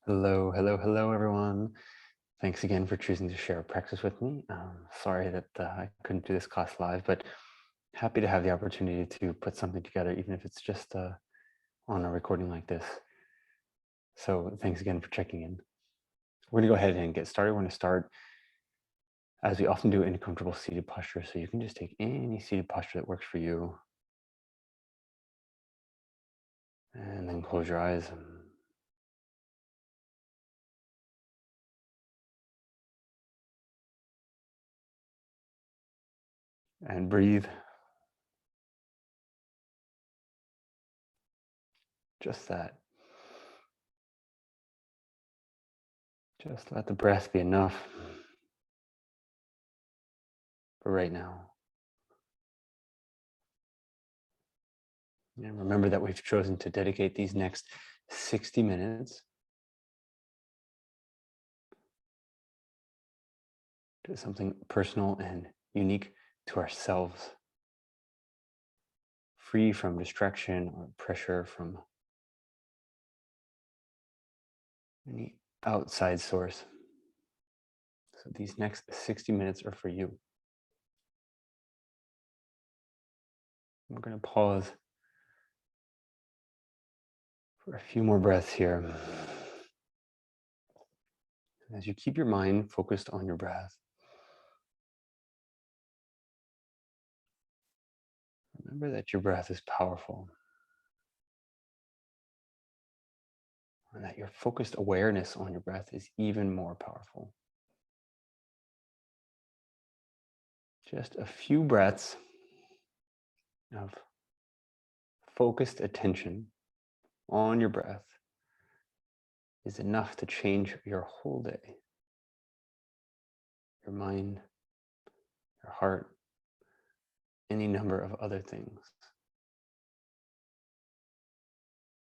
Hello, hello, hello, everyone. Thanks again for choosing to share a practice with me. Sorry that I couldn't do this class live, but happy to have the opportunity to put something together, even if it's just on a recording like this. So thanks again for checking in. We're gonna go ahead and get started. We're gonna start, as we often do, in a comfortable seated posture. So you can just take any seated posture that works for you. And then close your eyes. And breathe. Just that. Just let the breath be enough for right now. And remember that we've chosen to dedicate these next 60 minutes to something personal and unique to ourselves, free from distraction or pressure from any outside source. So these next 60 minutes are for you. We're going to pause for a few more breaths here. As you keep your mind focused on your breath, remember that your breath is powerful and that your focused awareness on your breath is even more powerful. Just a few breaths of focused attention on your breath is enough to change your whole day. Your mind, your heart, any number of other things.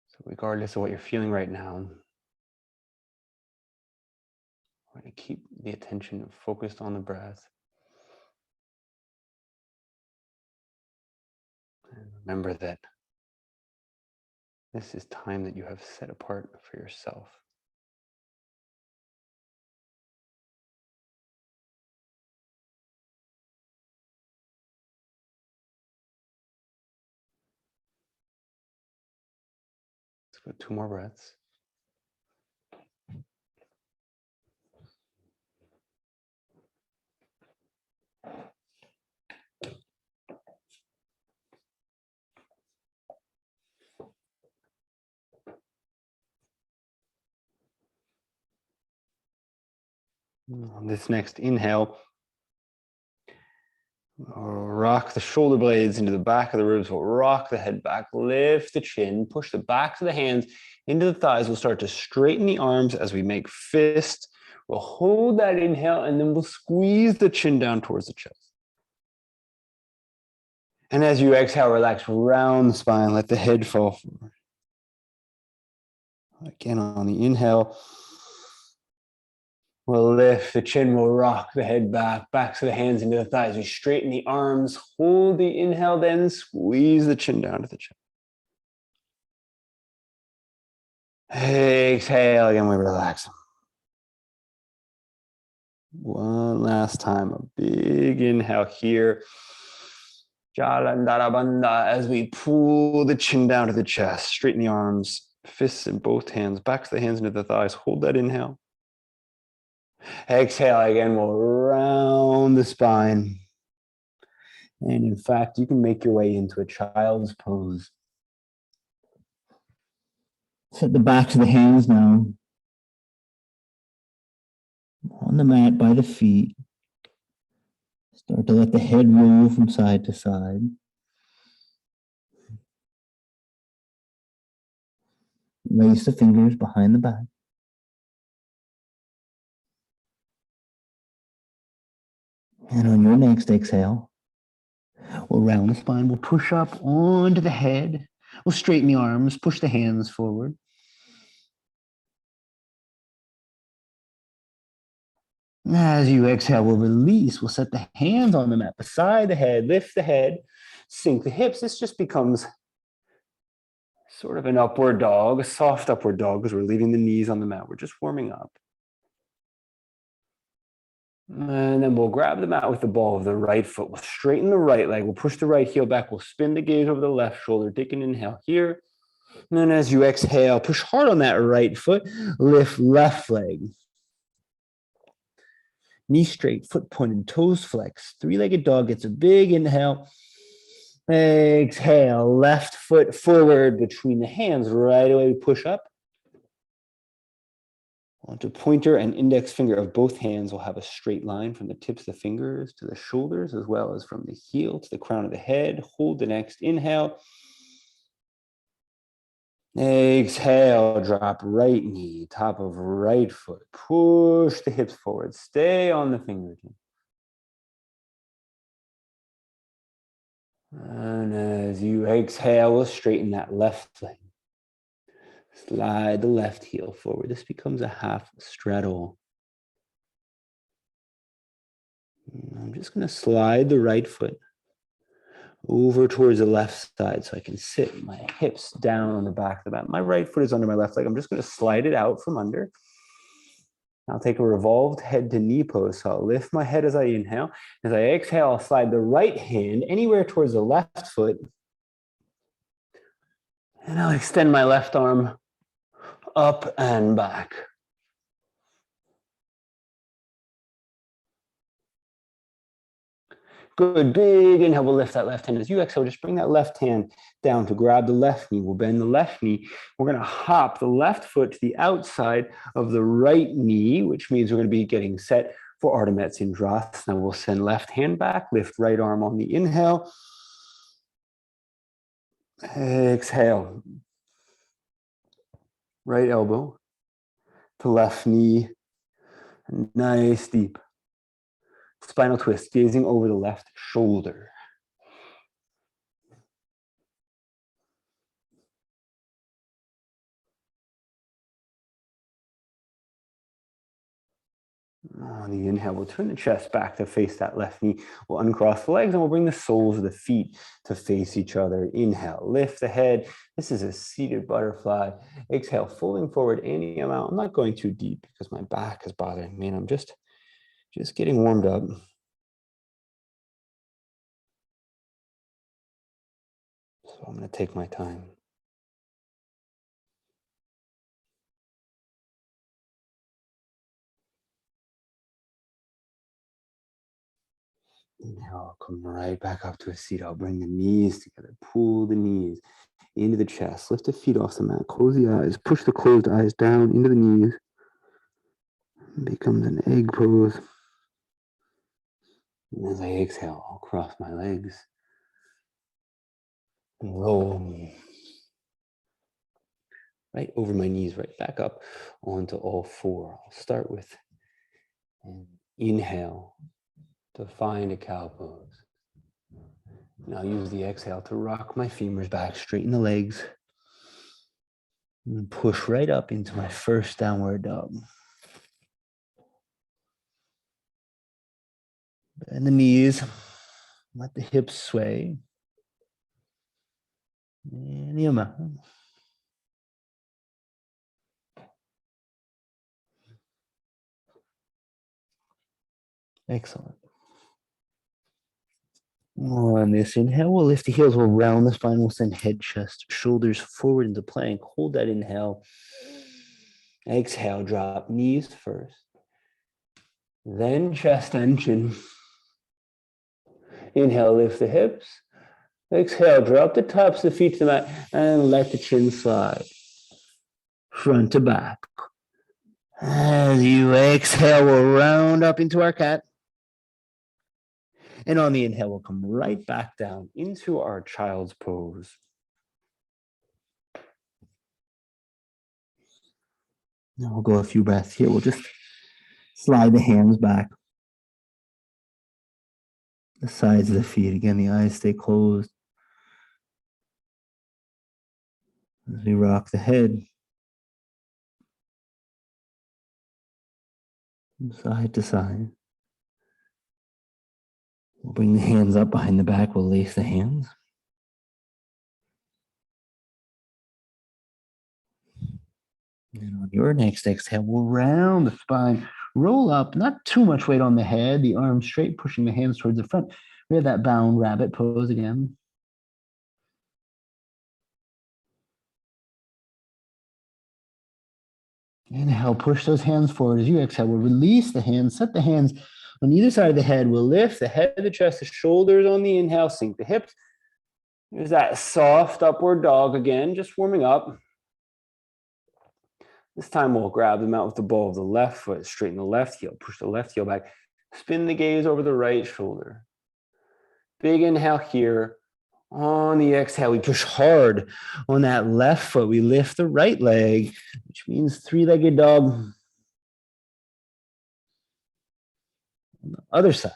So regardless of what you're feeling right now, we're going to keep the attention focused on the breath. And remember that this is time that you have set apart for yourself. Let's go 2 more breaths. On this next inhale, rock the shoulder blades into the back of the ribs. We'll rock the head back, lift the chin, push the backs of the hands into the thighs. We'll start to straighten the arms as we make fists. We'll hold that inhale and then we'll squeeze the chin down towards the chest. And as you exhale, relax round the spine, let the head fall forward. Again, on the inhale, we'll lift the chin, we'll rock the head back, backs of the hands into the thighs. We straighten the arms, hold the inhale, then squeeze the chin down to the chest. Exhale, again, we relax. One last time, a big inhale here. Jalandhara Bandha, as we pull the chin down to the chest, straighten the arms, fists in both hands, backs of the hands into the thighs. Hold that inhale. Exhale again, we'll round the spine. And in fact, you can make your way into a child's pose. Set the backs of the hands down on the mat by the feet. Start to let the head roll from side to side. Lace the fingers behind the back. And on your next exhale, we'll round the spine. We'll push up onto the head. We'll straighten the arms, push the hands forward. As you exhale, we'll release. We'll set the hands on the mat beside the head, lift the head, sink the hips. This just becomes sort of an upward dog, a soft upward dog, because we're leaving the knees on the mat. We're just warming up. And then we'll grab the mat with the ball of the right foot. We'll straighten the right leg. We'll push the right heel back. We'll spin the gaze over the left shoulder. Take an inhale here. And then as you exhale, push hard on that right foot. Lift left leg. Knee straight, foot pointed, toes flexed. Three-legged dog gets a big inhale. Exhale, left foot forward between the hands. Right away, we push up. Onto pointer and index finger of both hands. We'll have a straight line from the tips of the fingers to the shoulders, as well as from the heel to the crown of the head. Hold the next inhale. Exhale, drop right knee, top of right foot. Push the hips forward. Stay on the fingertips. And as you exhale, we'll straighten that left leg. Slide the left heel forward. This becomes a half straddle. I'm just going to slide the right foot over towards the left side so I can sit my hips down on the back of the mat. My right foot is under my left leg. I'm just going to slide it out from under. I'll take a revolved head to knee pose. So I'll lift my head as I inhale. As I exhale, I'll slide the right hand anywhere towards the left foot. And I'll extend my left arm up and back. Good, big inhale. We'll lift that left hand. As you exhale, just bring that left hand down to grab the left knee. We'll bend the left knee. We're going to hop the left foot to the outside of the right knee, which means we're going to be getting set for Ardha Matsyendrasana. We'll send left hand back, lift right arm on the inhale. Exhale. Right elbow to left knee. Nice deep spinal twist, gazing over the left shoulder. On the inhale, we'll turn the chest back to face that left knee. We'll uncross the legs and we'll bring the soles of the feet to face each other. Inhale, lift the head. This is a seated butterfly. Exhale, folding forward any amount. I'm not going too deep because my back is bothering me and I'm just getting warmed up. So I'm going to take my time. Inhale, come right back up to a seat. I'll bring the knees together. Pull the knees into the chest. Lift the feet off the mat. Close the eyes. Push the closed eyes down into the knees. It becomes an egg pose. And as I exhale, I'll cross my legs and roll right over my knees, right back up onto all four. I'll start with an inhale to find a cow pose. And I'll use the exhale to rock my femurs back, straighten the legs, and push right up into my first downward dog. Bend the knees, let the hips sway. Any amount. Excellent. On this inhale, we'll lift the heels, we'll round the spine, we'll send head, chest, shoulders forward into plank. Hold that inhale. Exhale, drop knees first. Then chest and chin. Inhale, lift the hips. Exhale, drop the tops of the feet to the mat and let the chin slide. Front to back. As you exhale, we'll round up into our cat. And on the inhale, we'll come right back down into our child's pose. Now we'll go a few breaths here. We'll just slide the hands back. The sides of the feet. Again, the eyes stay closed. As we rock the head. From side to side. We'll bring the hands up behind the back. We'll lace the hands. And on your next exhale, we'll round the spine, roll up, not too much weight on the head, the arms straight, pushing the hands towards the front. We have that bound rabbit pose again. Inhale, push those hands forward. As you exhale, we'll release the hands, set the hands on either side of the head. We'll lift the head, the chest, the shoulders on the inhale, sink the hips. There's that soft upward dog again, just warming up. This time we'll grab the mat with the ball of the left foot, straighten the left heel, push the left heel back, spin the gaze over the right shoulder. Big inhale here. On the exhale, we push hard on that left foot. We lift the right leg, which means three-legged dog. On the other side.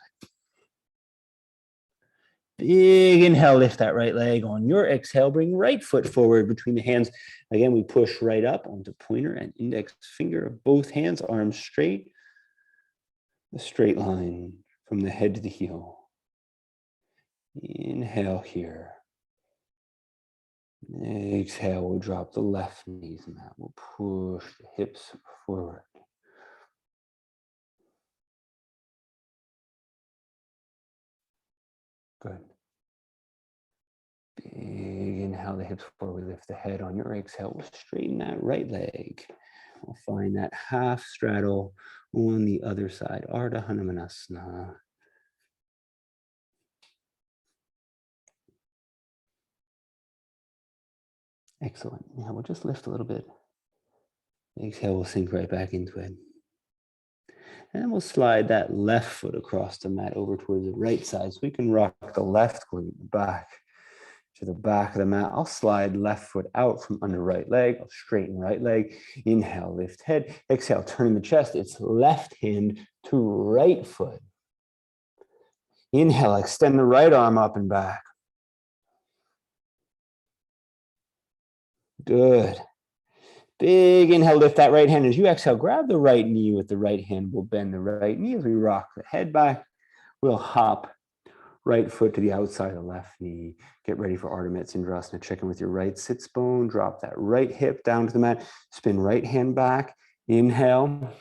Big inhale, lift that right leg. On your exhale, bring right foot forward between the hands. Again, we push right up onto pointer and index finger of both hands, arms straight. A straight line from the head to the heel. Inhale here. Exhale, we'll drop the left knees mat. We'll push the hips forward. Good. Big inhale, the hips forward. We lift the head. On your exhale, we'll straighten that right leg. We'll find that half straddle on the other side. Ardha Hanumanasana. Excellent. Now we'll just lift a little bit. Exhale, we'll sink right back into it. And we'll slide that left foot across the mat over towards the right side so we can rock the left glute back to the back of the mat. I'll slide left foot out from under right leg. I'll straighten right leg. Inhale, lift head. Exhale, turn the chest. It's left hand to right foot. Inhale, extend the right arm up and back. Good. Big inhale, lift that right hand. As you exhale, grab the right knee with the right hand. We'll bend the right knee as we rock the head back. We'll hop right foot to the outside of the left knee. Get ready for Ardha Matsyendrasana. Check in with your right sits bone. Drop that right hip down to the mat. Spin right hand back. Inhale.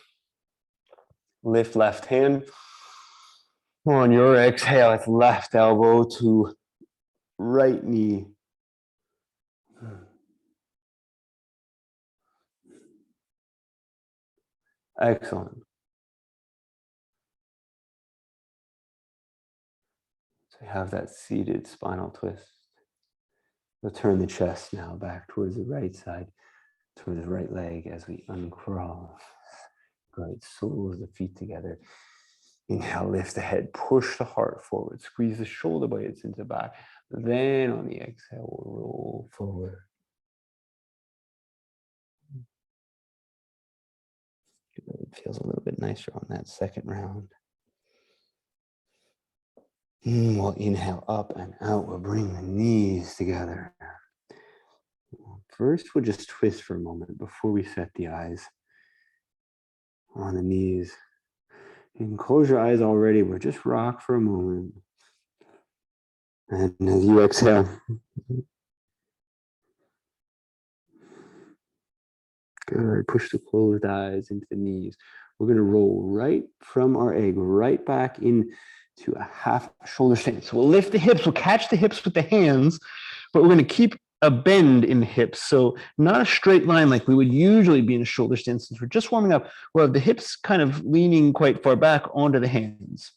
Lift left hand. On your exhale, it's left elbow to right knee. Excellent. So we have that seated spinal twist. We'll turn the chest now back towards the right side, towards the right leg as we uncross. Right soles of the feet together. Inhale, lift the head, push the heart forward, squeeze the shoulder blades into the back. Then on the exhale, we'll roll forward. It feels a little bit nicer on that second round. We'll inhale up and out. We'll bring the knees together. First, we'll just twist for a moment before we set the eyes on the knees. You can close your eyes already, but just rock for a moment. And as you exhale, good. Push the closed eyes into the knees. We're going to roll right from our egg, right back into a half shoulder stand. So we'll lift the hips. We'll catch the hips with the hands, but we're going to keep a bend in the hips. So not a straight line like we would usually be in a shoulder stand. Since we're just warming up, we'll have the hips kind of leaning quite far back onto the hands.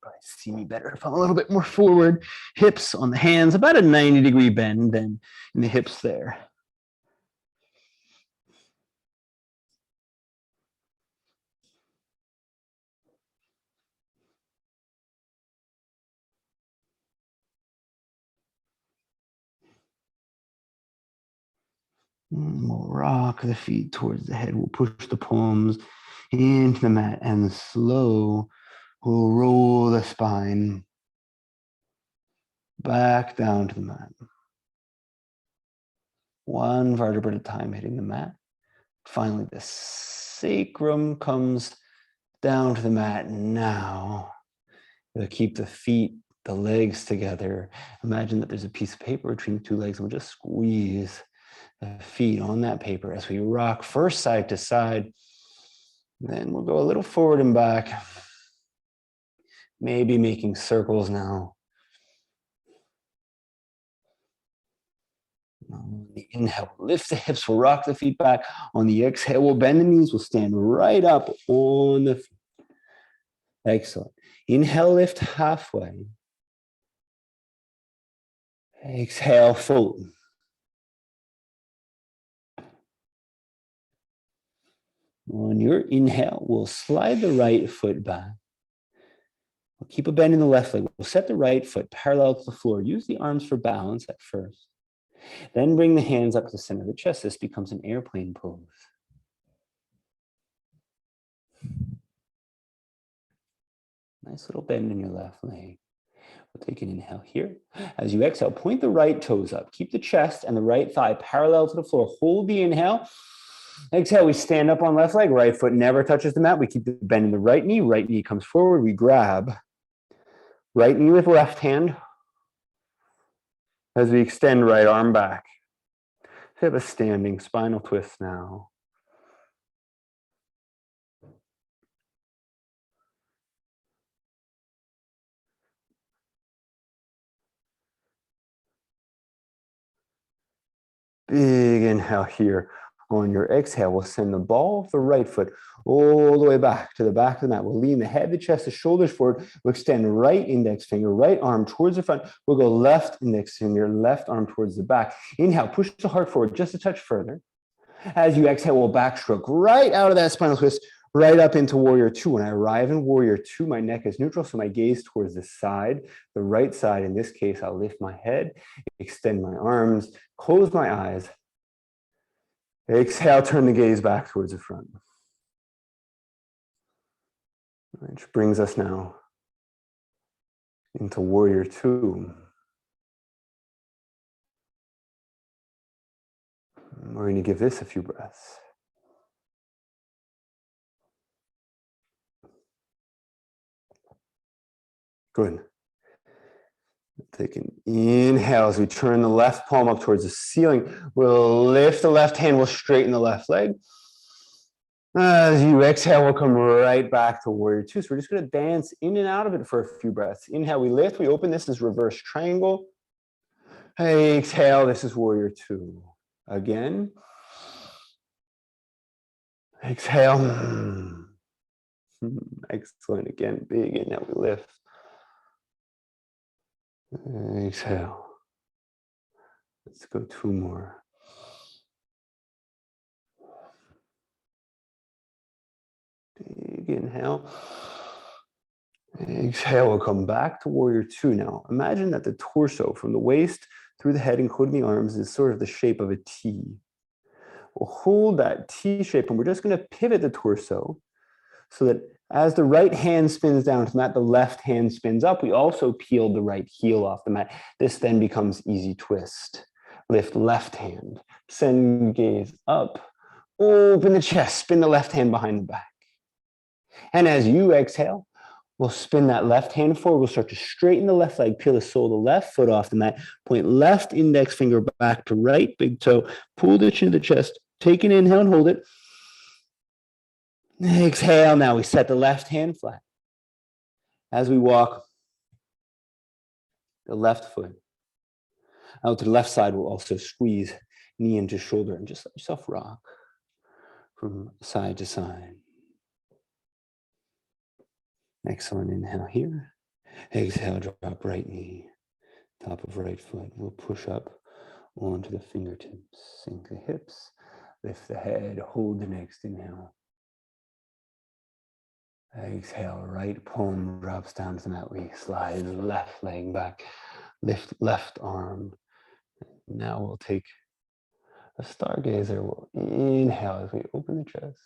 Probably see me better if I'm a little bit more forward. Hips on the hands, about a 90-degree bend then in the hips there. We'll rock the feet towards the head. We'll push the palms into the mat and slow. We'll roll the spine back down to the mat. One vertebra at a time hitting the mat. Finally, the sacrum comes down to the mat. Now, we'll keep the feet, the legs together. Imagine that there's a piece of paper between the two legs and we'll just squeeze the feet on that paper as we rock first side to side. Then we'll go a little forward and back. Maybe making circles now. On the inhale, lift the hips, we'll rock the feet back. On the exhale, we'll bend the knees, we'll stand right up on the feet. Excellent. Inhale, lift halfway. Exhale, fold. On your inhale, we'll slide the right foot back. We'll keep a bend in the left leg. We'll set the right foot parallel to the floor. Use the arms for balance at first. Then bring the hands up to the center of the chest. This becomes an airplane pose. Nice little bend in your left leg. We'll take an inhale here. As you exhale, point the right toes up. Keep the chest and the right thigh parallel to the floor. Hold the inhale. Exhale, we stand up on left leg. Right foot never touches the mat. We keep the bend in the right knee comes forward. We grab right knee with left hand as we extend right arm back. We have a standing spinal twist now. Big inhale here. On your exhale, we'll send the ball of the right foot all the way back to the back of the mat. We'll lean the head, the chest, the shoulders forward. We'll extend right index finger, right arm towards the front. We'll go left index finger, left arm towards the back. Inhale, push the heart forward just a touch further. As you exhale, we'll backstroke right out of that spinal twist, right up into Warrior Two. When I arrive in Warrior Two, my neck is neutral, so my gaze towards the side, the right side. In this case, I'll lift my head, extend my arms, close my eyes. Exhale, turn the gaze back towards the front. Which brings us now into Warrior Two. We're going to give this a few breaths. Good. Take an inhale as we turn the left palm up towards the ceiling. We'll lift the left hand, we'll straighten the left leg. As you exhale, we'll come right back to Warrior Two. So we're just going to dance in and out of it for a few breaths. Inhale, we lift, we open. This is reverse triangle. Exhale, this is Warrior Two. Again. Exhale. Excellent. Again, big inhale, we lift. Exhale. Let's go two more. Big inhale. Exhale, we'll come back to Warrior Two now. Imagine that the torso from the waist through the head, including the arms, is sort of the shape of a T. We'll hold that T shape and we're just going to pivot the torso so that as the right hand spins down to the mat, the left hand spins up. We also peeled the right heel off the mat. This then becomes easy twist. Lift left hand, send gaze up, open the chest, spin the left hand behind the back. And as you exhale, we'll spin that left hand forward. We'll start to straighten the left leg, peel the sole of the left foot off the mat, point left index finger back to right big toe, pull the chin to the chest, take an inhale and hold it. Exhale, now we set the left hand flat. As we walk the left foot out to the left side, we'll also squeeze knee into shoulder and just let yourself rock from side to side. Excellent, inhale here. Exhale, drop right knee, top of right foot. We'll push up onto the fingertips, sink the hips, lift the head, hold the next inhale. Exhale, right palm drops down to the mat. We slide the left leg back, lift left arm. Now we'll take a stargazer. We'll inhale as we open the chest.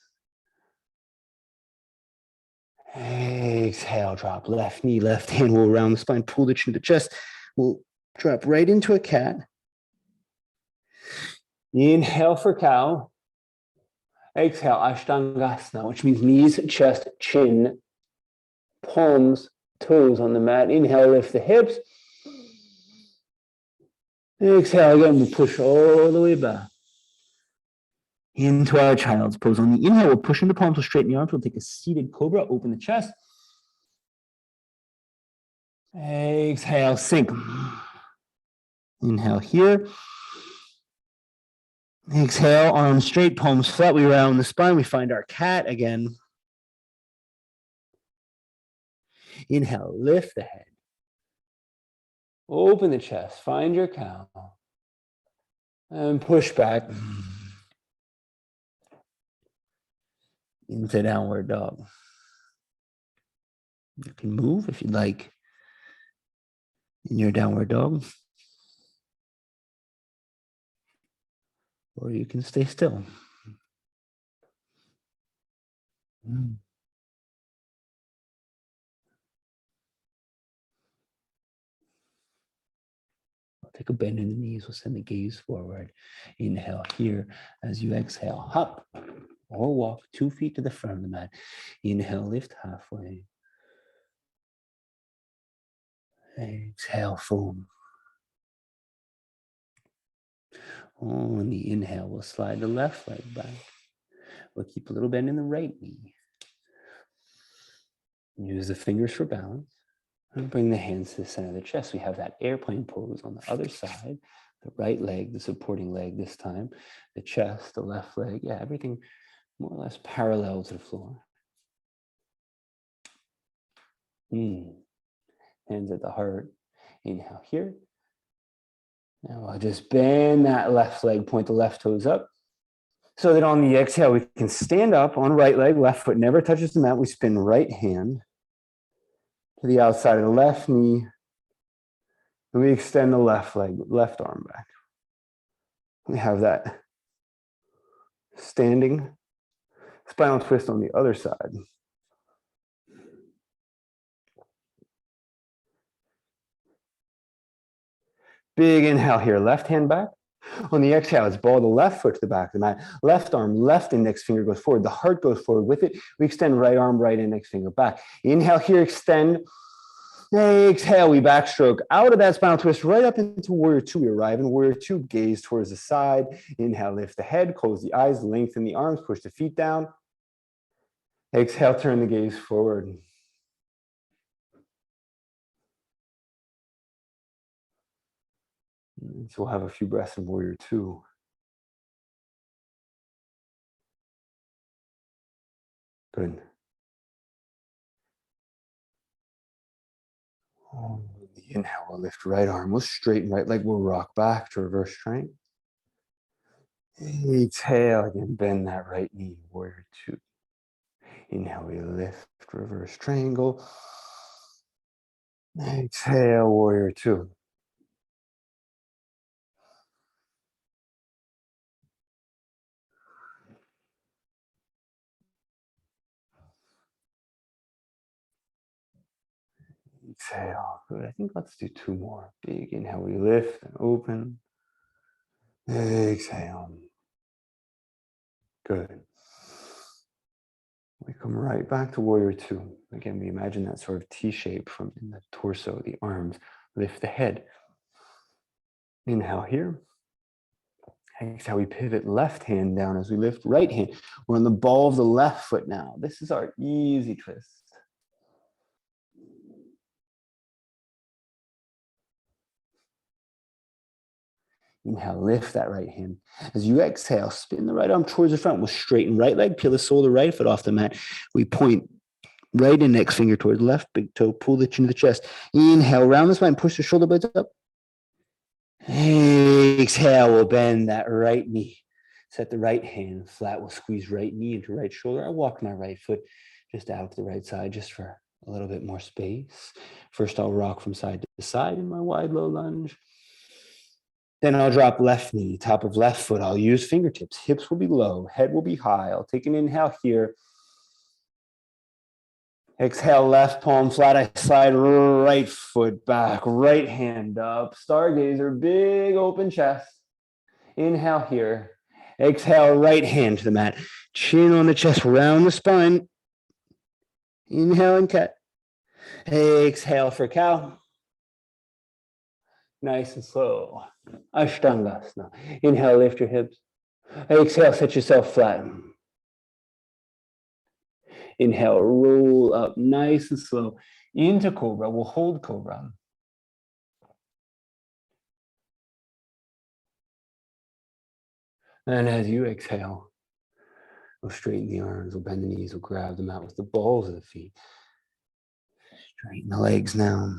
Exhale, drop left knee, left hand will around the spine, pull the chin to the chest. We'll drop right into a cat. Inhale for cow. Exhale, Ashtangasana, which means knees, chest, chin, palms, toes on the mat. Inhale, lift the hips. Exhale again, we push all the way back. into our child's pose. On the inhale, we'll push into palms, we'll straighten the arms, we'll take a seated cobra, open the chest. Exhale, sink. Inhale here. Exhale, arms straight, palms flat. We round the spine. We find our cat again. Inhale, lift the head. Open the chest, find your cow. And push back into downward dog. You can move if you'd like in your downward dog. Or you can stay still. Take a bend in the knees. We'll send the gaze forward. Inhale here. As you exhale, hop or walk 2 feet to the front of the mat. Inhale, lift halfway. Exhale, fold. On the inhale, we'll slide the left leg back. We'll keep a little bend in the right knee. Use the fingers for balance. And bring the hands to the center of the chest. We have that airplane pose on the other side. The right leg, the supporting leg this time. The chest, the left leg. Yeah, everything more or less parallel to the floor. Hands at the heart. Inhale here. Now I'll just bend that left leg, point the left toes up. So that on the exhale, we can stand up on right leg, left foot never touches the mat. We spin right hand to the outside of the left knee. And we extend the left leg, left arm back. We have that standing spinal twist on the other side. Big inhale here, left hand back. On the exhale, it's ball the left foot to the back of the mat. Left arm, left index finger goes forward. The heart goes forward with it. We extend right arm, right index finger back. Inhale here, extend. Exhale, we backstroke out of that spinal twist right up into warrior two. We arrive in warrior two, gaze towards the side. Inhale, lift the head, close the eyes, lengthen the arms, push the feet down. Exhale, turn the gaze forward. So we'll have a few breaths in warrior two. Good. On the inhale, we'll lift right arm. We'll straighten right leg. We'll rock back to reverse triangle. Exhale again, bend that right knee, warrior two. Inhale, we lift, reverse triangle. Exhale, warrior two. Exhale. Good. I think let's do two more. Big inhale, we lift and open. Exhale. Good. We come right back to warrior two. Again, we imagine that sort of T shape from in the torso, the arms. Lift the head. Inhale here. Exhale, we pivot left hand down as we lift right hand. We're on the ball of the left foot now. This is our easy twist. Inhale, lift that right hand. As you exhale, spin the right arm towards the front. We'll straighten right leg, peel the sole of the right foot off the mat. We point right index finger towards the left, big toe, pull the chin to the chest. Inhale, round the spine, push the shoulder blades up. Exhale, we'll bend that right knee. Set the right hand flat. We'll squeeze right knee into right shoulder. I'll walk my right foot just out to the right side just for a little bit more space. First, I'll rock from side to side in my wide low lunge. Then I'll drop left knee, top of left foot. I'll use fingertips. Hips will be low, head will be high. I'll take an inhale here. Exhale, left palm flat. I slide right foot back, right hand up. Stargazer, big open chest. Inhale here. Exhale, right hand to the mat. Chin on the chest, round the spine. Inhale and cat. Exhale for cow. Nice and slow. Ashtangasana. Inhale, lift your hips. Exhale, set yourself flat. Inhale, roll up nice and slow into cobra. We'll hold cobra. And as you exhale, we'll straighten the arms, we'll bend the knees, we'll grab them out with the balls of the feet. Straighten the legs now.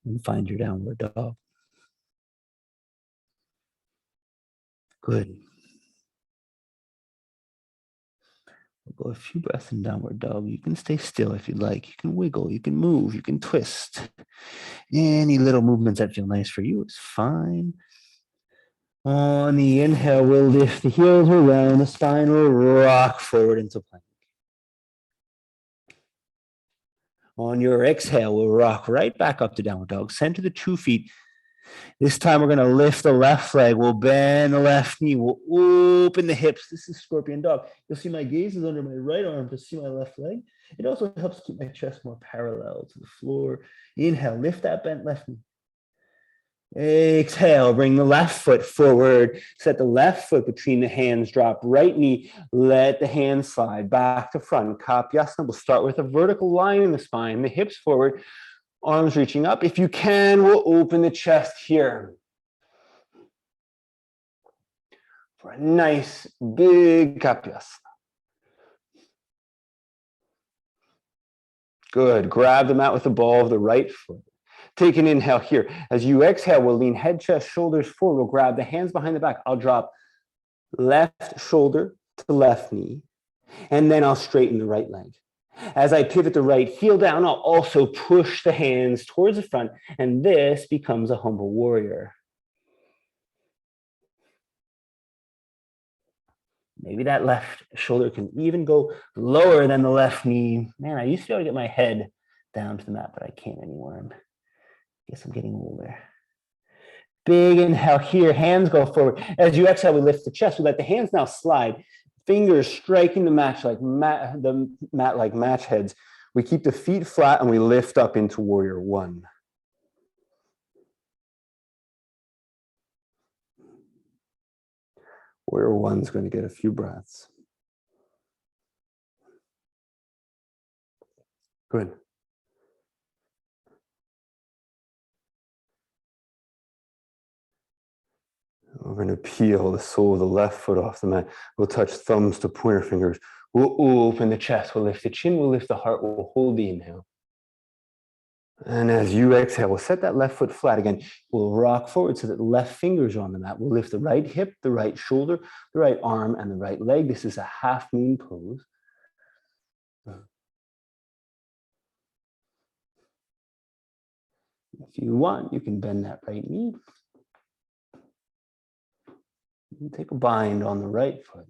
And find your downward dog. Good. We'll go a few breaths in downward dog. You can stay still if you'd like. You can wiggle, you can move, you can twist. Any little movements that feel nice for you is fine. On the inhale, we'll lift the heels around, the spine will rock forward into plank. On your exhale, we'll rock right back up to downward dog. Center the 2 feet. This time we're going to lift the left leg. We'll bend the left knee. We'll open the hips. This is scorpion dog. You'll see my gaze is under my right arm to see my left leg. It also helps keep my chest more parallel to the floor. Inhale, lift that bent left knee. Exhale, bring the left foot forward. Set the left foot between the hands. Drop right knee. Let the hands slide back to front. Kapiasana. We'll start with a vertical line in the spine. The hips forward. Arms reaching up. If you can, we'll open the chest here. For a nice big Kapiasana. Good. Grab the mat with the ball of the right foot. Take an inhale here. As you exhale, we'll lean head, chest, shoulders forward. We'll grab the hands behind the back. I'll drop left shoulder to left knee, and then I'll straighten the right leg. As I pivot the right heel down, I'll also push the hands towards the front, and this becomes a humble warrior. Maybe that left shoulder can even go lower than the left knee. Man, I used to be able to get my head down to the mat, but I can't anymore. Guess I'm getting older. Big inhale here, hands go forward. As you exhale, we lift the chest. We let the hands now slide. Fingers striking the mat like match heads. We keep the feet flat and we lift up into warrior one. Warrior one's going to get a few breaths. Good. We're going to peel the sole of the left foot off the mat. We'll touch thumbs to pointer fingers. We'll open the chest. We'll lift the chin. We'll lift the heart. We'll hold the inhale. And as you exhale, we'll set that left foot flat again. We'll rock forward so that the left fingers are on the mat. We'll lift the right hip, the right shoulder, the right arm, and the right leg. This is a half moon pose. If you want, you can bend that right knee. Take a bind on the right foot.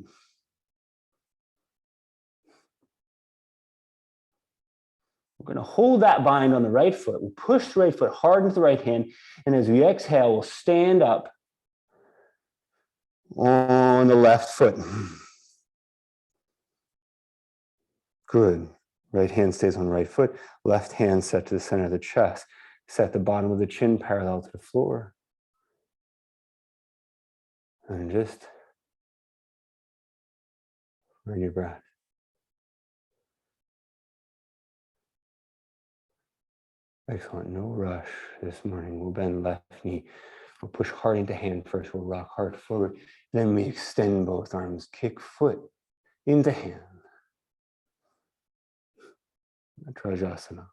We're going to hold that bind on the right foot. We'll push the right foot hard into the right hand. And as we exhale, we'll stand up on the left foot. Good. Right hand stays on the right foot. Left hand set to the center of the chest. Set the bottom of the chin parallel to the floor. And just earn your breath. Excellent. No rush this morning. We'll bend left knee. We'll push heart into hand first. We'll rock heart forward. Then we extend both arms. Kick foot into hand. Natrajasana.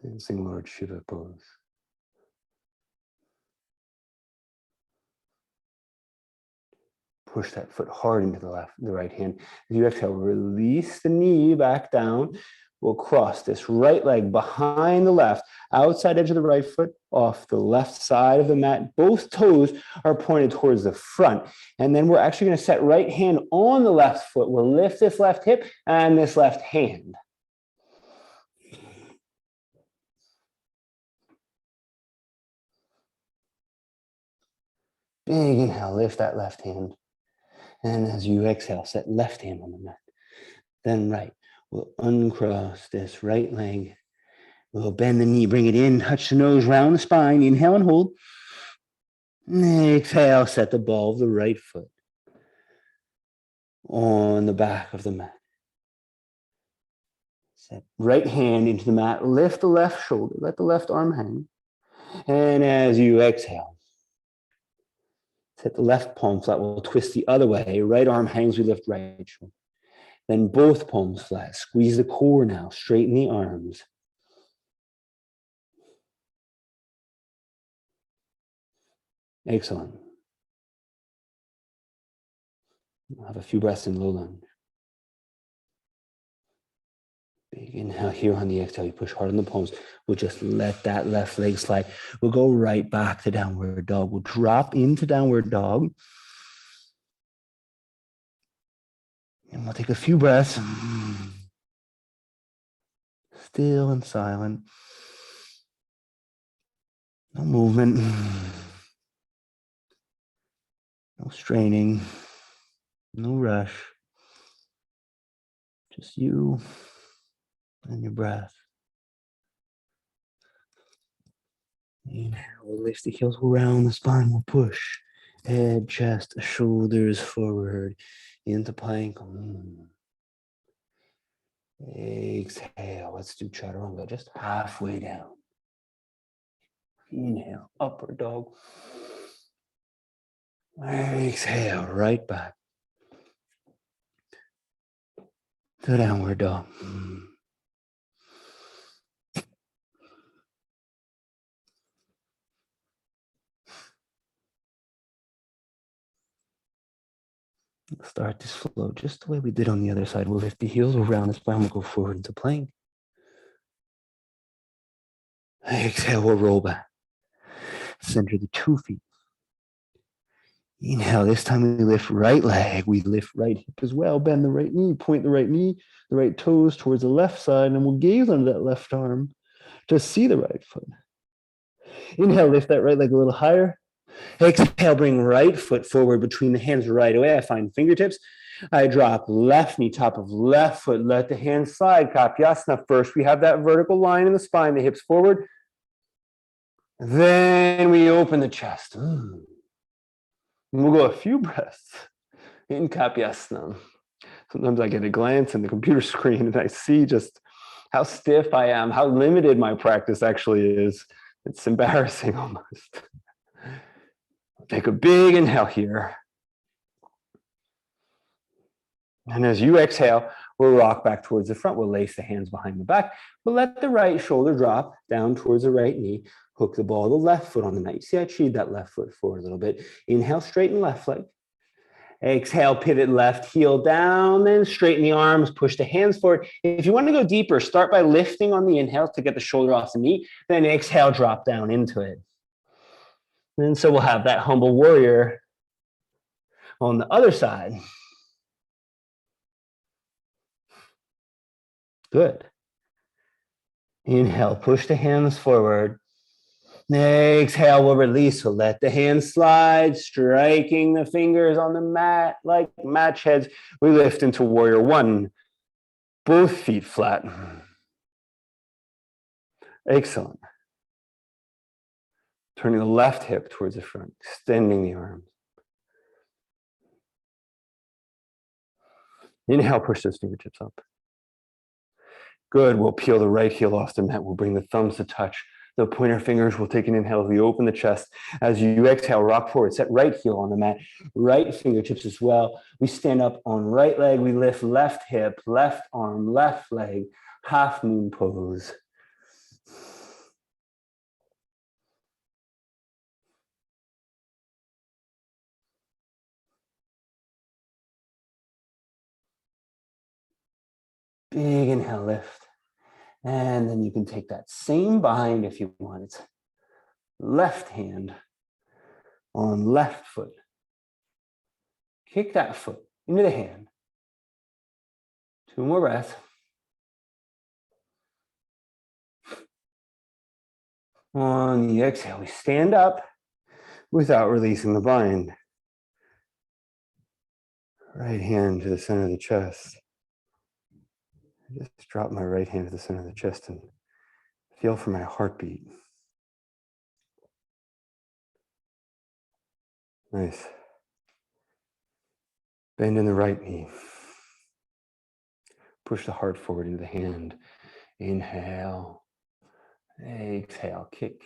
Dancing Lord Shiva pose. Push that foot hard into the right hand. As you exhale, release the knee back down. We'll cross this right leg behind the left, outside edge of the right foot, off the left side of the mat. Both toes are pointed towards the front. And then we're actually going to set right hand on the left foot. We'll lift this left hip and this left hand. Big inhale, lift that left hand. And as you exhale, set left hand on the mat. Then right. We'll uncross this right leg. We'll bend the knee, bring it in, touch the nose, round the spine. Inhale and hold. Exhale, set the ball of the right foot on the back of the mat. Set right hand into the mat, lift the left shoulder, let the left arm hang. And as you exhale, set the left palm flat, we'll twist the other way. Right arm hangs, we lift right shoulder. Then both palms flat, squeeze the core now, straighten the arms. Excellent. We'll have a few breaths in low lunge. Big inhale here on the exhale. You push hard on the palms. We'll just let that left leg slide. We'll go right back to downward dog. We'll drop into downward dog. And we'll take a few breaths. Still and silent. No movement. No straining. No rush. Just you and your breath. Inhale, we'll lift the heels, we'll round the spine, we'll push. Head, chest, shoulders forward into plank. Exhale, let's do chaturanga, just halfway down. Inhale, upward dog. Exhale, right back to downward dog. Start this flow just the way we did on the other side. We'll lift the heels, we'll round the spine, we'll go forward into plank. Exhale, we'll roll back. Center the 2 feet. Inhale, this time we lift right leg, we lift right hip as well, bend the right knee, point the right toes towards the left side, and we'll gaze under that left arm to see the right foot. Inhale, lift that right leg a little higher. Exhale, bring right foot forward between the hands right away. I find fingertips. I drop left knee, top of left foot. Let the hands slide. Kapiasana. First, we have that vertical line in the spine, the hips forward. Then we open the chest. And we'll go a few breaths in Kapiasana. Sometimes I get a glance in the computer screen and I see just how stiff I am, how limited my practice actually is. It's embarrassing almost. Take a big inhale here. And as you exhale, we'll rock back towards the front. We'll lace the hands behind the back. We'll let the right shoulder drop down towards the right knee. Hook the ball of the left foot on the mat. You see I cheated that left foot forward a little bit. Inhale, straighten left leg. Exhale, pivot left heel down, then straighten the arms, push the hands forward. If you want to go deeper, start by lifting on the inhale to get the shoulder off the knee. Then exhale, drop down into it. And so we'll have that humble warrior on the other side. Good. Inhale, push the hands forward. Exhale, we'll release. We'll let the hands slide, striking the fingers on the mat like match heads. We lift into warrior one. Both feet flat. Excellent. Turning the left hip towards the front, extending the arms. Inhale, push those fingertips up. Good, we'll peel the right heel off the mat. We'll bring the thumbs to touch. The pointer fingers, we'll take an inhale. We open the chest. As you exhale, rock forward. Set right heel on the mat. Right fingertips as well. We stand up on right leg. We lift left hip, left arm, left leg. Half moon pose. Big inhale, lift. And then you can take that same bind if you want. It's left hand on left foot. Kick that foot into the hand. 2 more breaths. On the exhale, we stand up without releasing the bind. Right hand to the center of the chest. Just drop my right hand to the center of the chest and feel for my heartbeat. Nice. Bend in the right knee. Push the heart forward into the hand. Inhale. Exhale. Kick.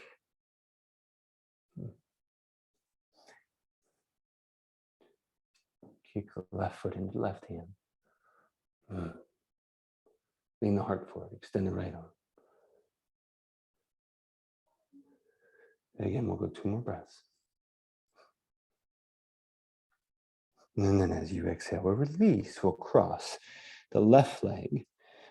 Kick the left foot into the left hand. Lean the heart forward. Extend the right arm. And again, we'll go 2 more breaths. And then as you exhale, we'll release. We'll cross the left leg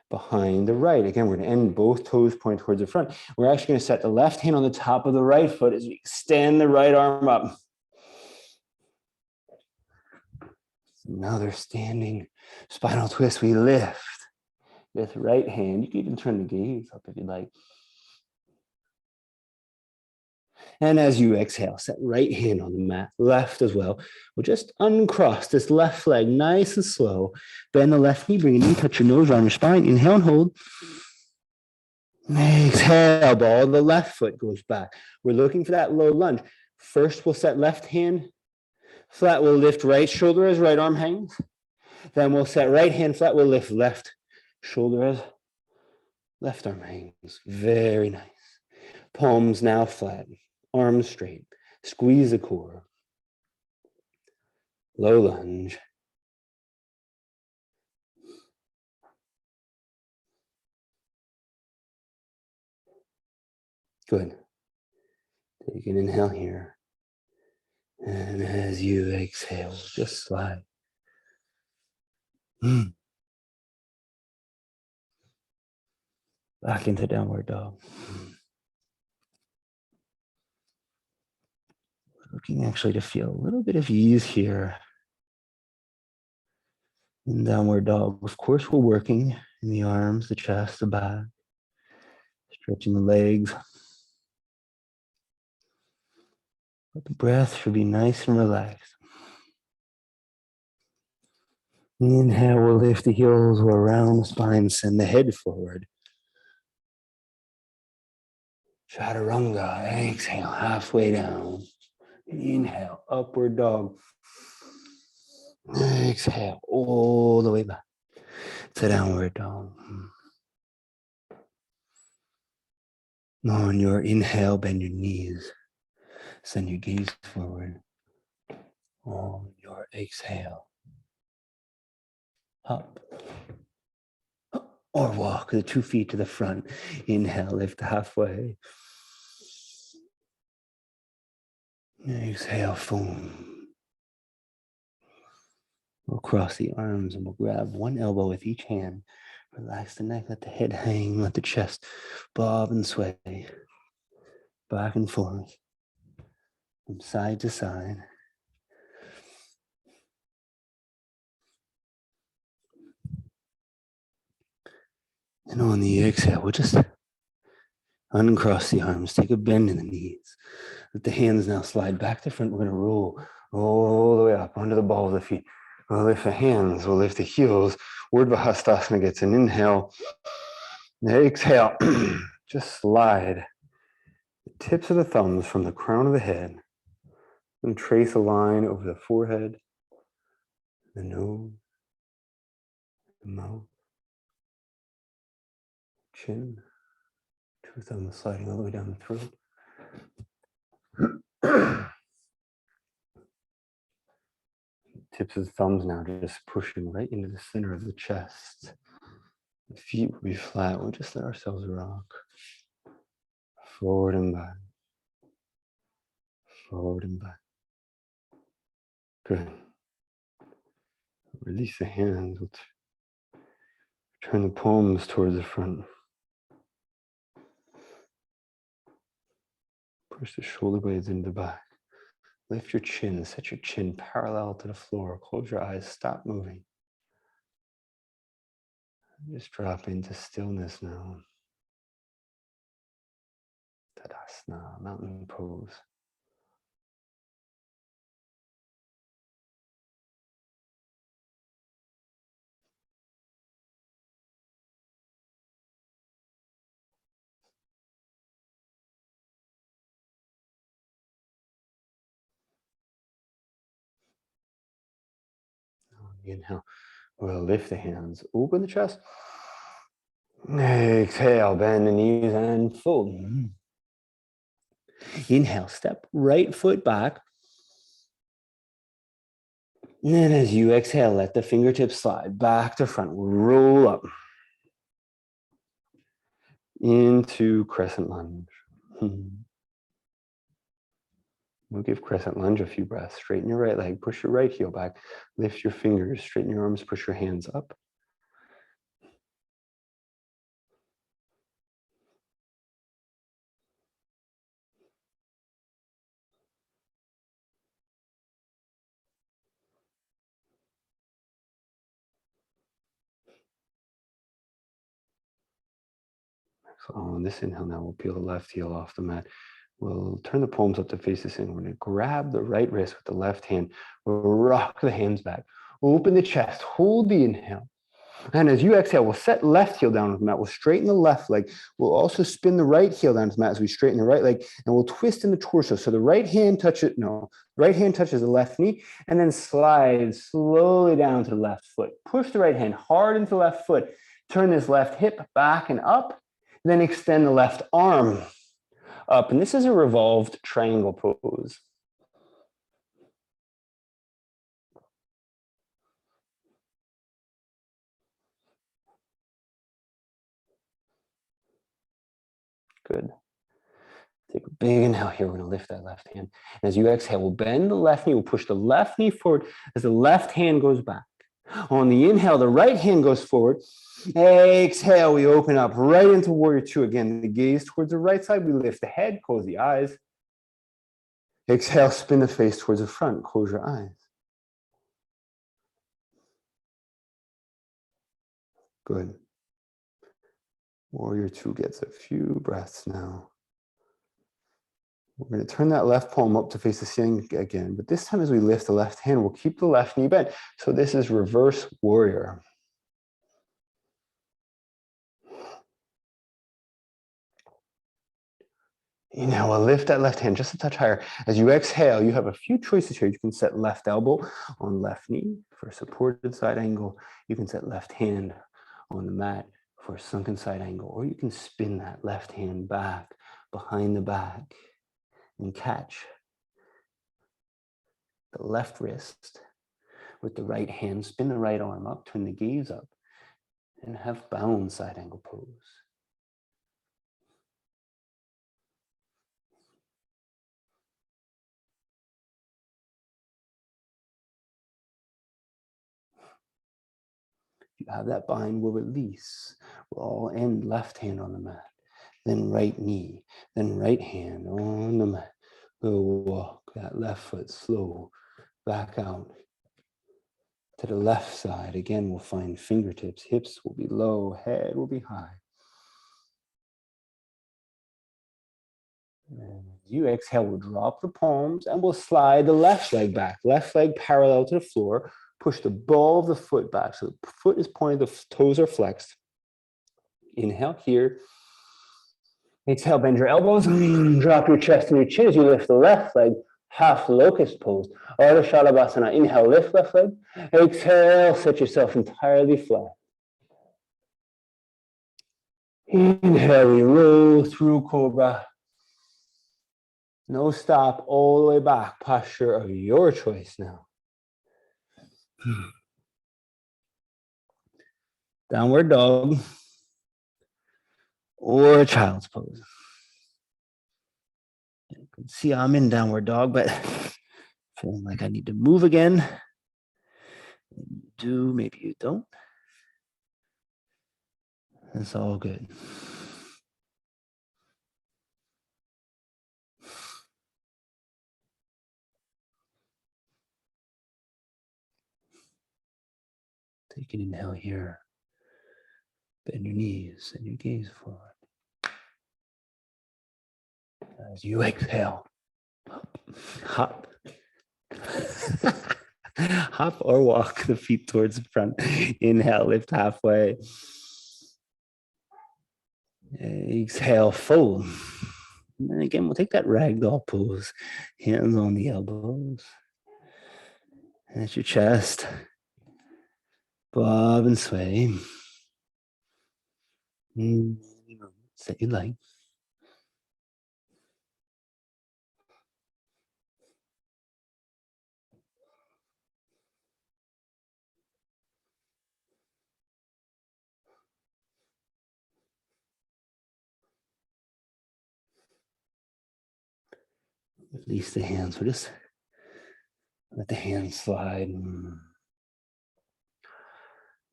behind the right. Again, we're going to end both toes pointing towards the front. We're actually going to set the left hand on the top of the right foot as we extend the right arm up. Another standing spinal twist. We lift with right hand. You can even turn the gaze up if you'd like. And as you exhale, set right hand on the mat, left as well. We'll just uncross this left leg nice and slow. Bend the left knee, bring it in, touch your nose around your spine. Inhale and hold. Exhale, ball. The left foot goes back. We're looking for that low lunge. First, we'll set left hand flat. We'll lift right shoulder as right arm hangs. Then we'll set right hand flat. We'll lift left shoulder as left arm hangs. Very nice. Palms now flat. Arms straight. Squeeze the core. Low lunge. Good. Take an inhale here. And as you exhale, just slide. Back into downward dog. Looking actually to feel a little bit of ease here in downward dog. Of course, we're working in the arms, the chest, the back, stretching the legs. But the breath should be nice and relaxed. Inhale, we'll lift the heels or around the spine, send the head forward. Chaturanga, exhale, halfway down. Inhale, upward dog. Exhale, all the way back to downward dog. On your inhale, bend your knees. Send your gaze forward. On your exhale, up. Or walk the 2 feet to the front. Inhale, lift halfway. Exhale, foam. We'll cross the arms and we'll grab one elbow with each hand. Relax the neck, let the head hang, let the chest bob and sway. Back and forth, from side to side. And on the exhale, we'll just uncross the arms, take a bend in the knees. Let the hands now slide back to front. We're going to roll all the way up onto the ball of the feet. We'll lift the hands, we'll lift the heels. Urdhva Hastasana gets an inhale. Exhale, just slide the tips of the thumbs from the crown of the head and trace a line over the forehead, the nose, the mouth, chin, 2 thumbs sliding all the way down the throat. Tips of the thumbs now just pushing right into the center of the chest. The feet will be flat. We'll just let ourselves rock. Forward and back. Forward and back. Good. Release the hands. We'll turn the palms towards the front. Push the shoulder blades into the back. Lift your chin. Set your chin parallel to the floor. Close your eyes. Stop moving. Just drop into stillness now. Tadasana, mountain pose. Inhale. We'll lift the hands, open the chest. Exhale, bend the knees and fold. Inhale, step right foot back. And then as you exhale, let the fingertips slide back to front. Roll up into crescent lunge. We'll give crescent lunge a few breaths. Straighten your right leg, push your right heel back, lift your fingers, straighten your arms, push your hands up. So on this inhale now, we'll peel the left heel off the mat. We'll turn the palms up to face the ceiling. We're going to grab the right wrist with the left hand. We'll rock the hands back. Open the chest. Hold the inhale. And as you exhale, we'll set left heel down on the mat. We'll straighten the left leg. We'll also spin the right heel down to the mat as we straighten the right leg. And we'll twist in the torso. So the right hand touches the left knee and then slide slowly down to the left foot. Push the right hand hard into the left foot. Turn this left hip back and up. Then extend the left arm up. And this is a revolved triangle pose. Good. Take a big inhale here. We're going to lift that left hand. And as you exhale, we'll bend the left knee. We'll push the left knee forward as the left hand goes back. On the inhale, the right hand goes forward. Exhale, we open up right into warrior two. Again, the gaze towards the right side. We lift the head, close the eyes. Exhale, spin the face towards the front. Close your eyes. Good. Warrior two gets a few breaths now. We're going to turn that left palm up to face the ceiling again, but this time as we lift the left hand, we'll keep the left knee bent. So this is reverse warrior. Inhale, we'll lift that left hand just a touch higher. As you exhale, you have a few choices here. You can set left elbow on left knee for a supported side angle. You can set left hand on the mat for a sunken side angle, or you can spin that left hand back behind the back and catch the left wrist with the right hand, spin the right arm up, turn the gaze up, and have bound side angle pose. If you have that bind, we'll release. We'll all end left hand on the mat, then right knee, then right hand on the mat. We'll walk that left foot slow back out to the left side. Again, we'll find fingertips. Hips will be low, head will be high. And as you exhale, we'll drop the palms and we'll slide the left leg back. Left leg parallel to the floor. Push the ball of the foot back. So the foot is pointed, the toes are flexed. Inhale here. Exhale, bend your elbows. Drop your chest and your chin as you lift the left leg. Half locust pose. Ardha Shalabhasana. Inhale, lift left leg. Exhale, set yourself entirely flat. Inhale, we roll through Cobra. No stop, all the way back. Posture of your choice now. Downward dog or child's pose. You can see I'm in downward dog, but feeling like I need to move again. Maybe you do, maybe you don't. It's all good. Take an inhale here. Bend your knees and your gaze forward. As you exhale, hop. Hop or walk the feet towards the front. Inhale, lift halfway. Exhale, fold. And then again, we'll take that ragdoll pose. Hands on the elbows. And at your chest. Bob and sway. That you like. Release the hands. We'll just let the hands slide.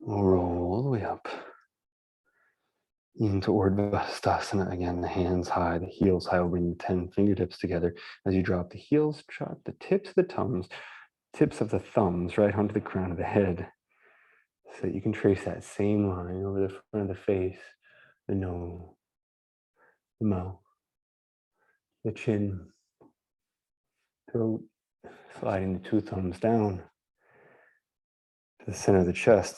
We'll roll all the way up into Urdhva Sthasana. Again, the hands high, the heels high. We'll bring the 10 fingertips together. As you drop the heels, drop the tips of the thumbs right onto the crown of the head. So that you can trace that same line over the front of the face, the nose, the mouth, the chin, throat, sliding the 2 thumbs down to the center of the chest.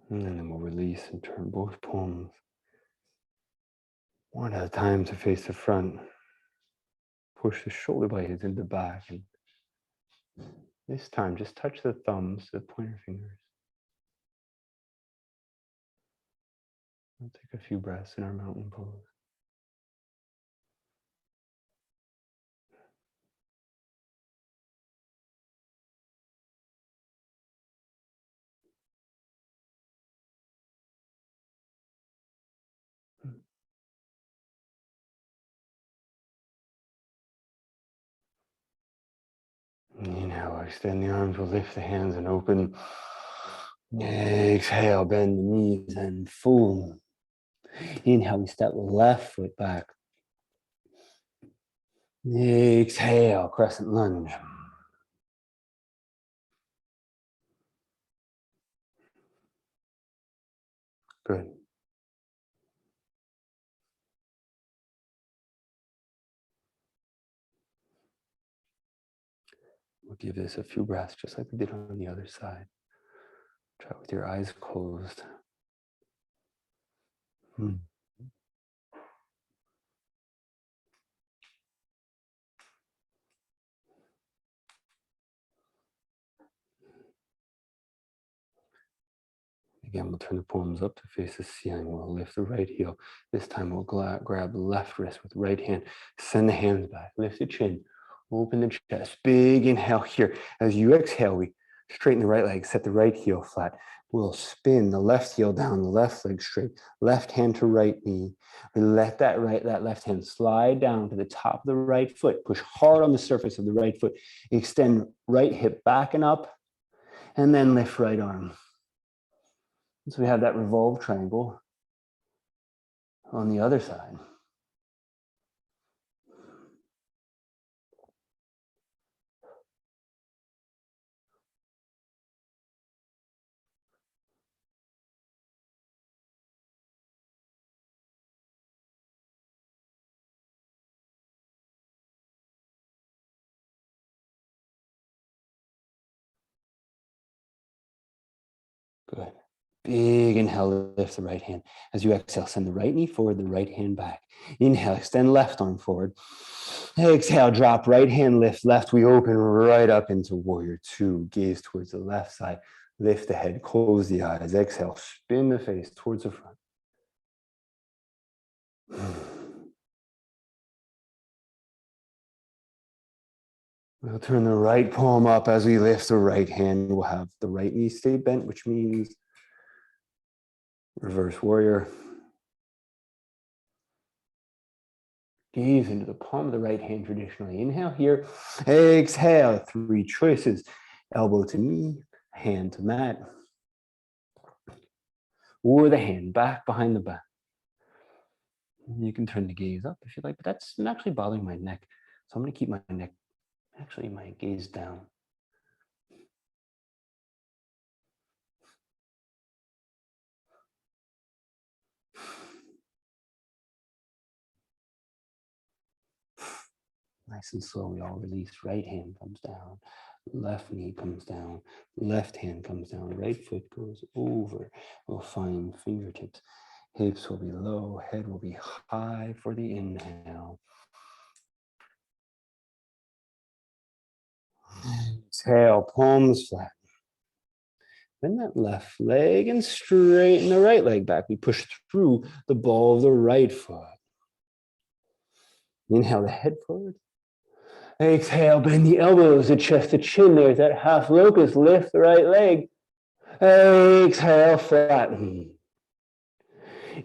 And then we'll release and turn both palms one at a time to face the front. Push the shoulder blades into the back. And this time, just touch the thumbs, the pointer fingers. We'll take a few breaths in our mountain pose. Inhale, extend the arms, we'll lift the hands and open. Exhale, bend the knees and fold. Inhale, we step the left foot back. Exhale, crescent lunge. Good. We'll give this a few breaths, just like we did on the other side. Try with your eyes closed. Again, we'll turn the palms up to face the ceiling. We'll lift the right heel. This time we'll grab the left wrist with the right hand. Send the hands back. Lift the chin. Open the chest. Big inhale here. As you exhale, we straighten the right leg. Set the right heel flat. We'll spin the left heel down, the left leg straight. Left hand to right knee. We let that left hand slide down to the top of the right foot. Push hard on the surface of the right foot. Extend right hip back and up. And then lift right arm. So we have that revolved triangle on the other side. Good. Big inhale, lift the right hand. As you exhale, send the right knee forward, the right hand back. Inhale, extend left arm forward. Exhale, drop right hand, lift left. We open right up into warrior 2. Gaze towards the left side. Lift the head, close the eyes. Exhale, spin the face towards the front. We'll turn the right palm up as we lift the right hand. We'll have the right knee stay bent, which means reverse warrior. Gaze into the palm of the right hand traditionally. Inhale here. Exhale. 3 choices. Elbow to knee, hand to mat, or the hand back behind the back. You can turn the gaze up if you like, but that's actually bothering my neck. So I'm going to keep my neck, actually my gaze down. Nice and slow, we all release. Right hand comes down, left knee comes down, left hand comes down, right foot goes over. We'll find fingertips. Hips will be low, head will be high for the inhale. Exhale, palms flat. Bend that left leg and straighten the right leg back. We push through the ball of the right foot. Inhale the head forward. Exhale, bend the elbows, the chest to chin. There's that half locust. Lift the right leg. Exhale, flatten.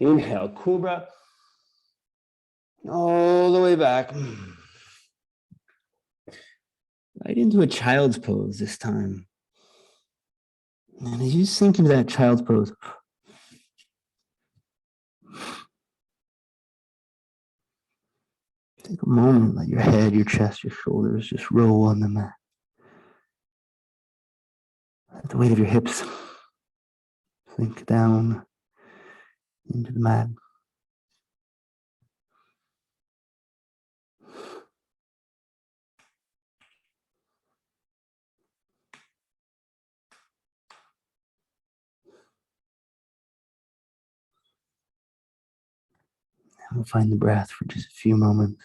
Inhale, cobra. All the way back. Right into a child's pose this time. And as you sink into that child's pose, take a moment, let your head, your chest, your shoulders just roll on the mat. Let the weight of your hips sink down into the mat. And we'll find the breath for just a few moments.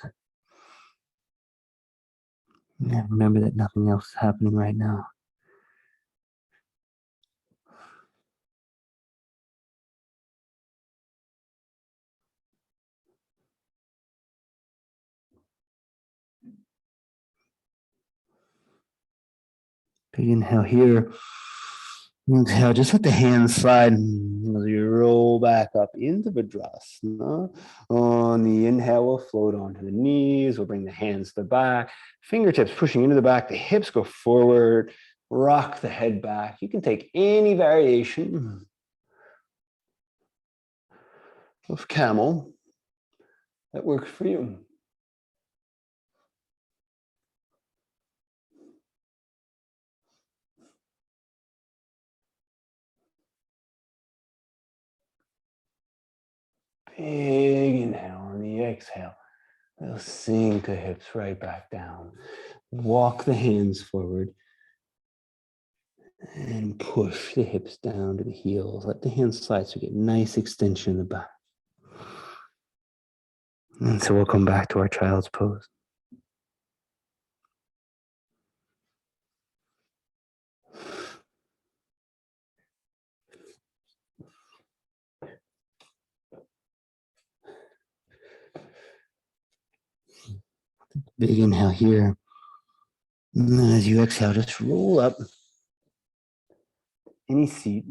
And remember that nothing else is happening right now. Big inhale here. Exhale, just let the hands slide as you roll back up into Vajrasana. On the inhale, we'll float onto the knees. We'll bring the hands to the back. Fingertips pushing into the back. The hips go forward. Rock the head back. You can take any variation of camel that works for you. Big inhale on the exhale. We'll sink the hips right back down. Walk the hands forward and push the hips down to the heels. Let the hands slide so you get nice extension in the back. And so we'll come back to our child's pose. Big inhale here. And then as you exhale, just roll up any seat.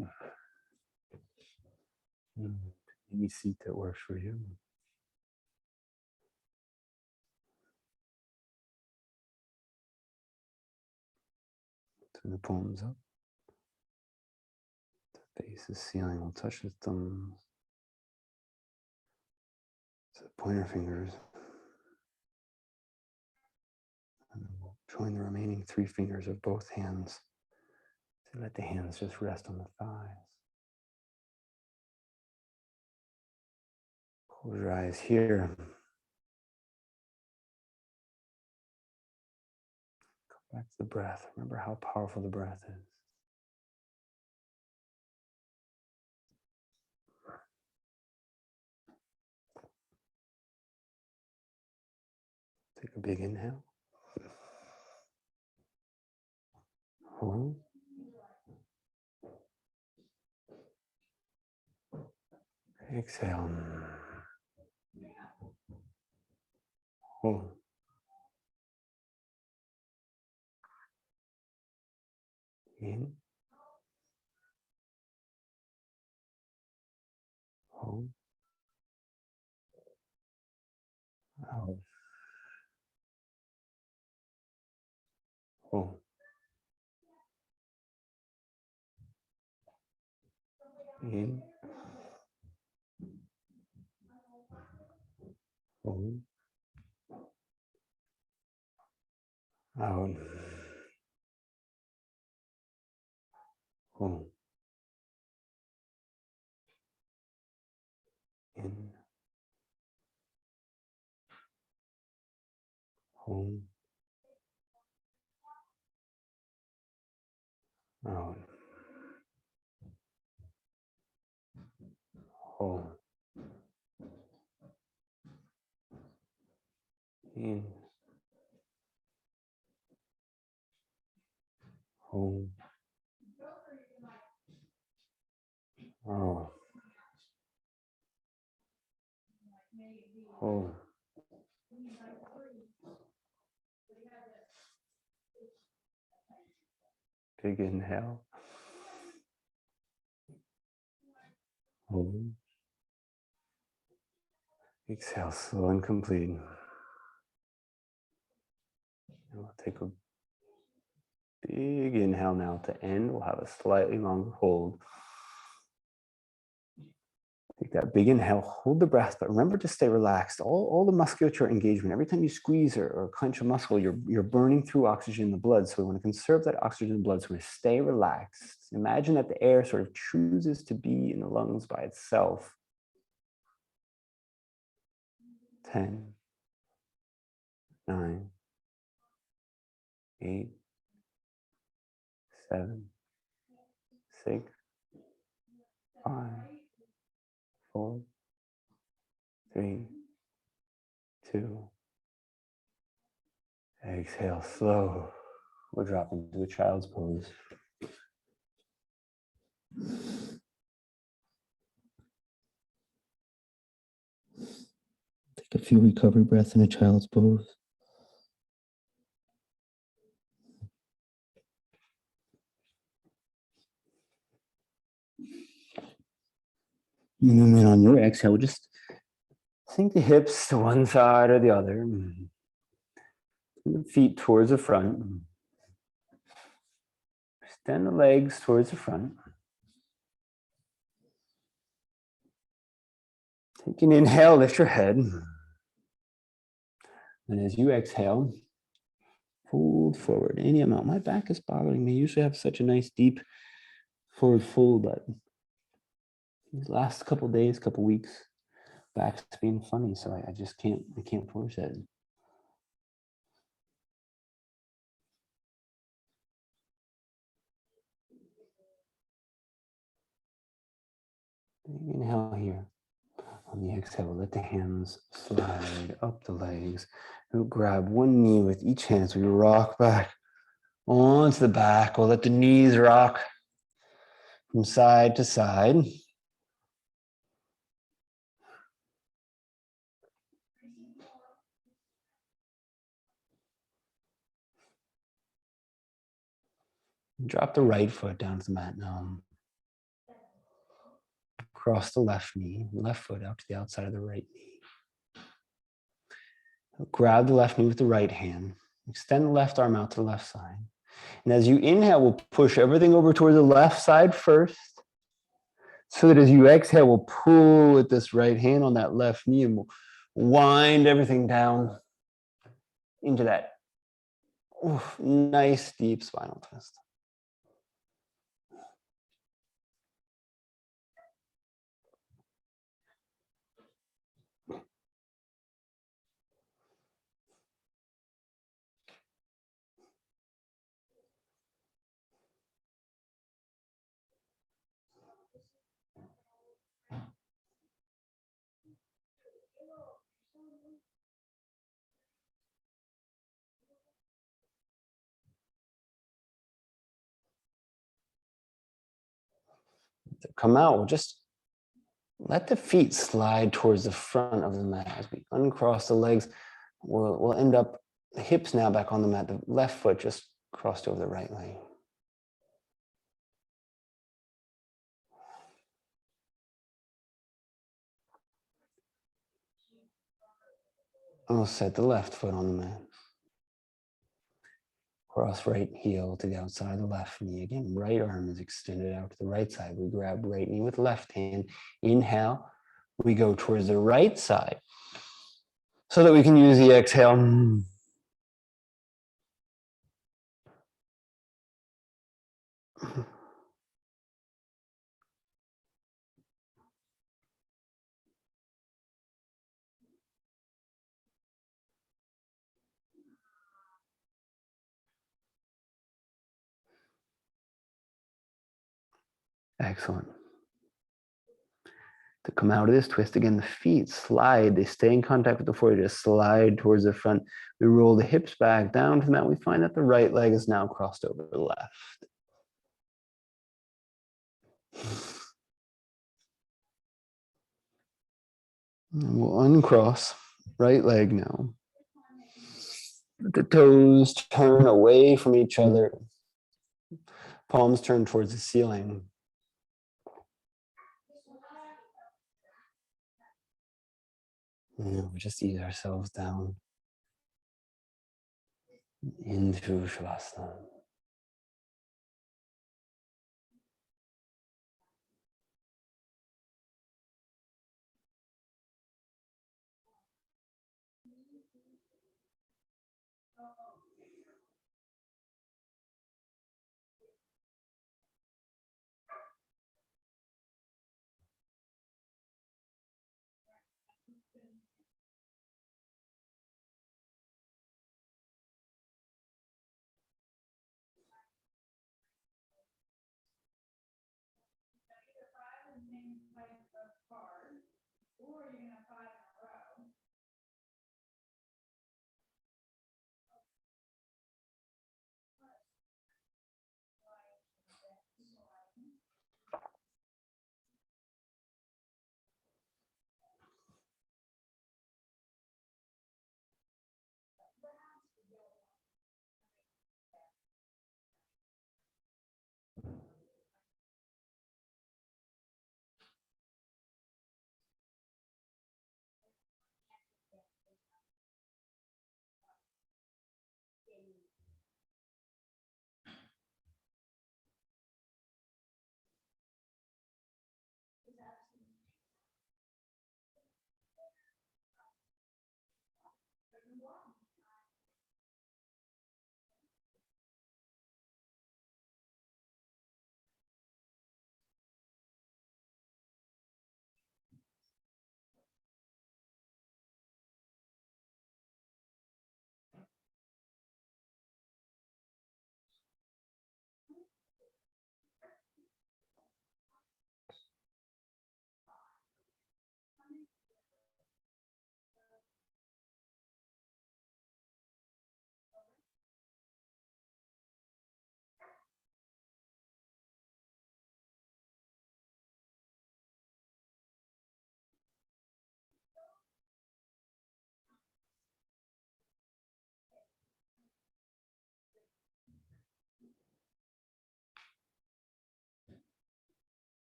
Any seat that works for you. Turn the palms up. The base of the ceiling will touch the thumbs. So the pointer fingers. And then we'll join the remaining 3 fingers of both hands. So let the hands just rest on the thighs. Close your eyes here. Come back to the breath. Remember how powerful the breath is. Take a big inhale. Hold. Exhale. Hold. In. Hold. Out. Hold. In. Hold. Out. Hold. In. Hold. Out. Hold. In. Hold. Oh. Hold. Big inhale. Hold. Exhale, slow and complete. And we'll take a big inhale now to end. We'll have a slightly longer hold. Take that big inhale, hold the breath, but remember to stay relaxed. All the musculature engagement, every time you squeeze or clench a muscle, you're burning through oxygen in the blood. So we want to conserve that oxygen in the blood. So we want to stay relaxed. Imagine that the air sort of chooses to be in the lungs by itself. 10, 9, 8, 7, 6, 5, 4, 3, 2. Exhale, slow. We'll drop into a child's pose. Take a few recovery breaths in a child's pose. And then on your exhale, just sink the hips to one side or the other. And the feet towards the front. Extend the legs towards the front. Take an inhale, lift your head. And as you exhale, fold forward any amount. My back is bothering me. I usually have such a nice deep forward fold, but these last couple days, couple weeks, back's being funny, so I just can't force it. Big inhale here. On the exhale, let the hands slide up the legs. We'll grab one knee with each hand, so we rock back onto the back. We'll let the knees rock from side to side. Drop the right foot down to the mat now. Cross the left knee, left foot out to the outside of the right knee. Grab the left knee with the right hand. Extend the left arm out to the left side. And as you inhale, we'll push everything over toward the left side first. So that as you exhale, we'll pull with this right hand on that left knee and we'll wind everything down into that nice deep spinal twist. To come out, we'll just let the feet slide towards the front of the mat. As we uncross the legs, we'll end up the hips now back on the mat. The left foot just crossed over the right leg. And we'll set the left foot on the mat. Cross right heel to the outside of the left knee. Again, right arm is extended out to the right side. We grab right knee with left hand. Inhale. We go towards the right side so that we can use the exhale. Excellent. To come out of this twist, again, the feet slide. They stay in contact with the floor. They just slide towards the front. We roll the hips back down to the mat. We find that the right leg is now crossed over the left. And we'll uncross right leg now. The toes turn away from each other. Palms turn towards the ceiling. And we just ease ourselves down into Shavasana.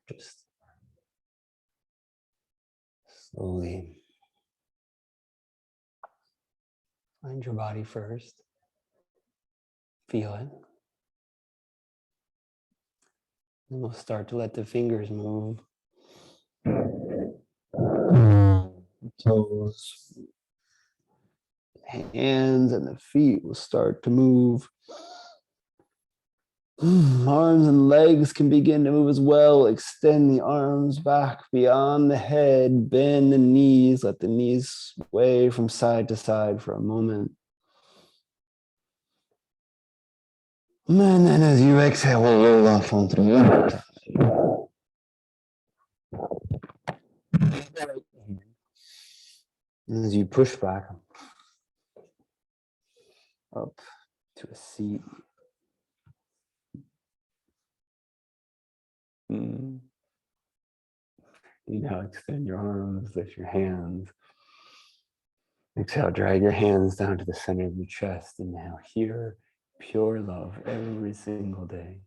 Just slowly find your body first. Feel it. Then we'll start to let the fingers move. Toes, hands, and the feet will start to move. Arms and legs can begin to move as well. Extend the arms back beyond the head. Bend the knees. Let the knees sway from side to side for a moment. And then as you exhale, we'll roll off onto the left. And as you push back up to a seat. Inhale, extend your arms, lift your hands. Exhale, drag your hands down to the center of your chest. Inhale, here, pure love every single day.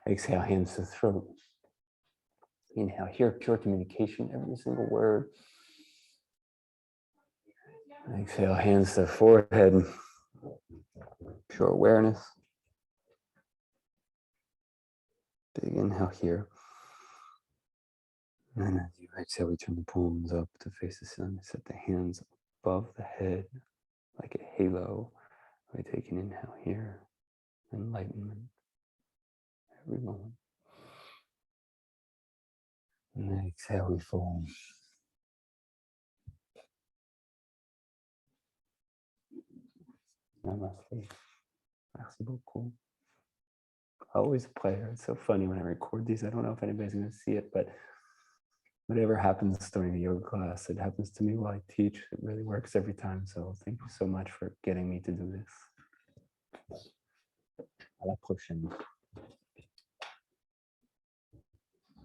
Exhale, hands to the throat. Inhale, here, pure communication, every single word. Exhale, hands to the forehead. Pure awareness. Big inhale here. And as you exhale, we turn the palms up to face the sun. Set the hands above the head like a halo. We take an inhale here. Enlightenment every moment. And then exhale, we fold. Namaste. Merci beaucoup. always a pleasure. It's so funny when I record these. I don't know if anybody's going to see it, but whatever happens during the yoga class, it happens to me while I teach. It really works every time. So thank you so much for getting me to do this. À la prochaine.